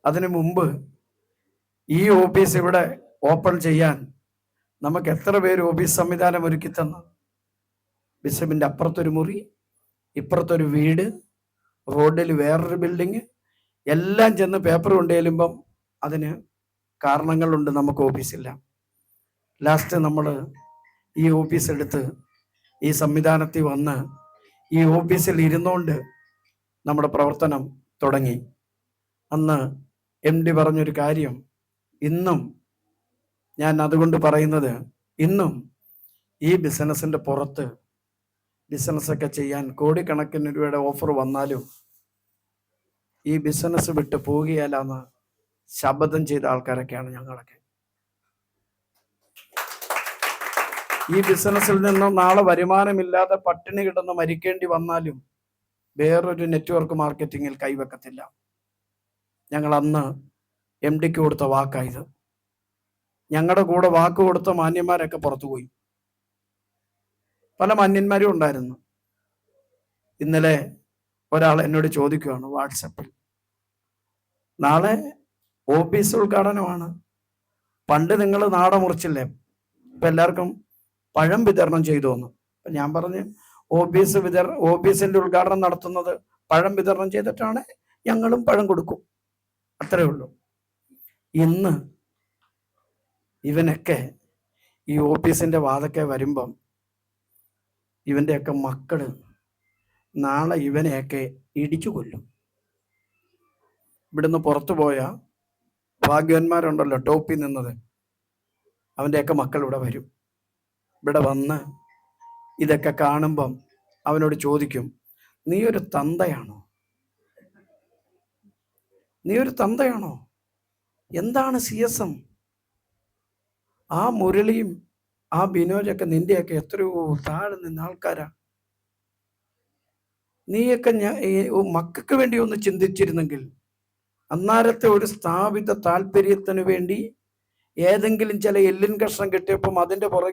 അതിനു മുമ്പ് ഈ ഓഫീസ് ഇവിടെ ഓപ്പൺ ചെയ്യാൻ നമുക്ക് എത്ര പേര് ഓഫീസ് സംവിധാനം ഒരുക്കി തന്നു? ബിഷപ്പിന്റെ അപ്പുറത്തൊരു മുറി, ഇപ്പുറത്തൊരു വീട്, റോഡിൽ വേറൊരു ബിൽഡിങ്, എല്ലാം ചെന്ന് പേപ്പർ കൊണ്ടുചെല്ലുമ്പം അതിന് കാരണങ്ങളുണ്ട്. നമുക്ക് ഓഫീസില്ല. ലാസ്റ്റ് നമ്മൾ ഈ ഓഫീസ് എടുത്ത് ഈ സംവിധാനത്തിൽ വന്ന് ഈ ഓഫീസിൽ ഇരുന്നുകൊണ്ട് നമ്മുടെ പ്രവർത്തനം തുടങ്ങി. അന്ന് MD പറഞ്ഞൊരു കാര്യം, ഇന്നും ഞാൻ അതുകൊണ്ട് പറയുന്നത്, ഇന്നും ഈ ബിസിനസ്സിൻ്റെ പുറത്ത് ബിസിനസ്സൊക്കെ ചെയ്യാൻ കോടിക്കണക്കിന് രൂപയുടെ ഓഫർ വന്നാലും ഈ ബിസിനസ് വിട്ട് പോകുകയല്ലെന്ന് ശപഥം ചെയ്ത ആൾക്കാരൊക്കെയാണ് ഞങ്ങളൊക്കെ. ഈ ബിസിനസ്സിൽ നിന്ന് നാളെ വരുമാനമില്ലാതെ പട്ടിണി കിടന്ന് മരിക്കേണ്ടി വന്നാലും വേറൊരു നെറ്റ്വർക്ക് മാർക്കറ്റിങ്ങിൽ കൈവെക്കത്തില്ല. ഞങ്ങൾ അന്ന് MDക്ക് കൊടുത്ത വാക്കായത്. ഞങ്ങളുടെ കൂടെ വാക്ക് കൊടുത്ത മാന്യന്മാരൊക്കെ പുറത്തുപോയി. പല മാന്യന്മാരും ഉണ്ടായിരുന്നു. ഇന്നലെ ഒരാൾ എന്നോട് ചോദിക്കുകയാണ് വാട്സപ്പിൽ, നാളെ ഓഫീസ് ഉദ്ഘാടനമാണ്, പണ്ട് നിങ്ങൾ നാട മുറിച്ചില്ലേ, ഇപ്പം എല്ലാവർക്കും പഴം വിതരണം ചെയ്തു വന്നു. അപ്പം ഞാൻ പറഞ്ഞു, ഓഫീസിൻ്റെ ഉദ്ഘാടനം നടത്തുന്നത് പഴം വിതരണം ചെയ്തിട്ടാണ്, ഞങ്ങളും പഴം കൊടുക്കും, അത്രേ ഉള്ളൂ. ഇന്ന് ഇവനൊക്കെ ഈ ഓഫീസിൻ്റെ വാതൊക്കെ വരുമ്പം ഇവൻ്റെയൊക്കെ മക്കള് നാളെ ഇവനെയൊക്കെ ഇടിച്ചു കൊല്ലും. ഇവിടുന്ന് പുറത്തു പോയ ഭാഗ്യവന്മാരുണ്ടല്ലോ ടോപ്പിൽ നിന്നത്, അവൻ്റെയൊക്കെ മക്കൾ ഇവിടെ വരും. ഇവിടെ വന്ന് ഇതൊക്കെ കാണുമ്പം അവനോട് ചോദിക്കും, നീ ഒരു തന്തയാണോ? നീ ഒരു തന്തയാണോ? എന്താണ് CSM? ആ മുരളിയും ആ ബിനോജൊക്കെ നിന്റെയൊക്കെ എത്രയോ താഴെ നിന്ന ആൾക്കാരാ. നീയൊക്കെ മക്കൾക്ക് വേണ്ടി ഒന്ന് ചിന്തിച്ചിരുന്നെങ്കിൽ, അന്നാരത്തെ ഒരു സ്ഥാപിത താല്പര്യത്തിന് വേണ്ടി ഏതെങ്കിലും ചില എല്ലിൻ കഷ്ണം കിട്ടിയപ്പം അതിൻ്റെ പുറകെ